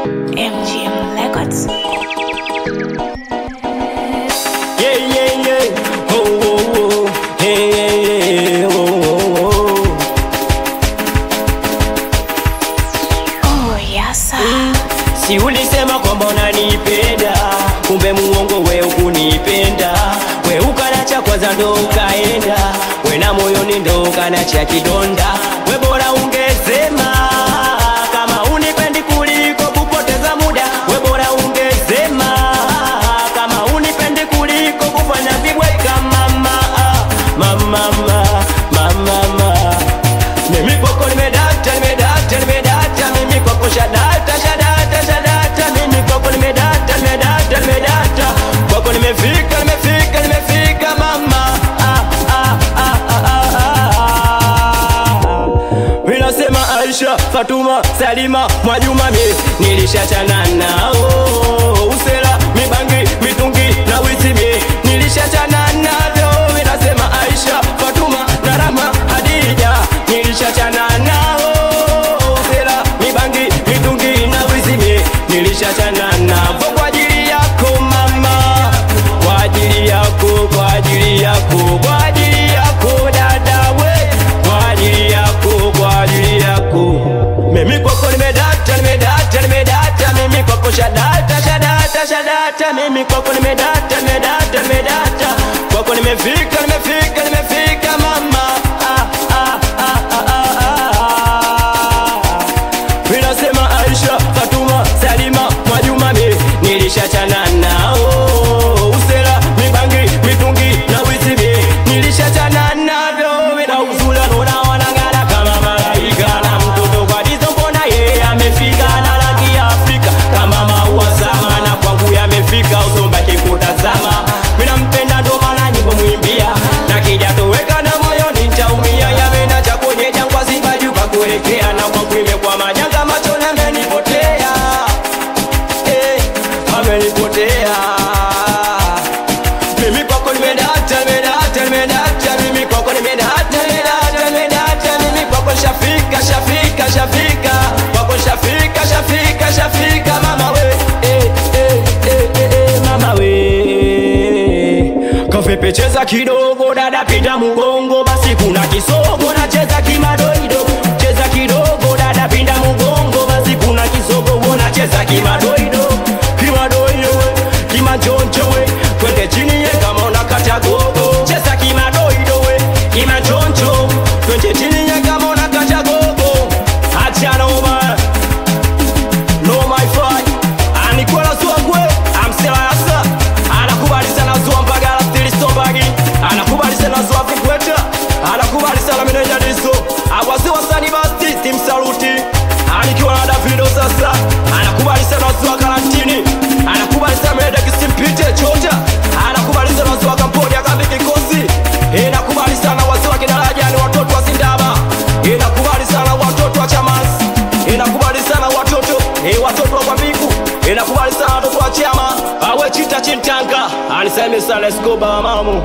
MGM Records. Yeah, yeah, yeah. Oh, oh, oh. Hey, hey, hey. Oh, oh, oh. Oh, yes, sir. Si ulisema kwamba unanipenda, kumbe muongo we ukunipenda. We ukanacha kwanza ndo ukaenda, we na moyoni ndo ukanacha kidonda. We bora ungesema kama unipendi kuliko kupoteza muda. We bora ungesema kama unipendi kuliko kufanya vibweka mama. Mama, mama. Mimi kwako nimedata, mimi kwako shadata. Mimi kwako nimedata. Kwako nimefika mama. Minasema Aisha, Fatuma, Salima, Mwajuma mi nilishachana nao. Usela, mibangi, mitungi na wizi mi nilishachana navyo. Minasema Aisha, Fatuma, Narama, Hadija nilishachana nao. Usela, mibangi, mitungi na wizi mi nilishachana navyo. Kwa ajili yako mama, kwa ajili yako dada we, kwa ajili yako. Mimi kwako nimedata, mimi kwako shadata. Mimi kwako nimedata. Kwako nimefika mama. Minasema Aisha, Fatuma, Salima, Mwajuma mi nilishachana nao. Usela, mibangi, mitungi na wizi mi nilishachana navyo. Mina uzula nona wanangana kama malaika, na mtoto kwa dizo mbona yeye amefika. Na rangi ya Afrika kama maua sama, na kwangu yamefika usombaki kutazama. Mina mpenda ndo maana nyimbo mwimbia, na kija toweka na moyoni nitaumia. Yamena cha kwenye jangwa sibaju pa kuelekea, na kwangu imekuwa majanga machoni amenipotea. Amenipotea. Mimi kwako nimedata. Mimi kwako nimedata. Mimi kwako shafika. Kwako shafika mama we. Mama we. Kafe cheza kidogo dada pita mugongo, basi kuna kisogo na cheza kimadoido. Cheza kidogo dada pinda mugongo, basi kuna kisogo na cheza kimadoido. Kimajonjo we, twende chini ye kama unakata gogo. Cheza kimadoido we, kimajonjo, twende chini ye kama unakata gogo. Acha no my fight. Anikuwa na zuangwe, amsela yasa. Anakubali sana zua mpagala stili stombagi. Anakubali sana zua vikweta. Anakubali sana meneja diso. Awase wasani basti, team saluti. Anikiwa na Davido sasa. Anakubali sana zua karantini. Anakubali sana meneja kisimpite chota. Anakubali sana zua kamponi ya kambi kikosi. Inakubali sana wazee wa kidaraja ni watoto wa Sindaba. Inakubali sana watoto wa Chamas. Inakubali sana watoto wa kwa Biku. Inakubali sana watoto wa Chama. Awe chita chintanga. Aliseme sana Escobar mamu.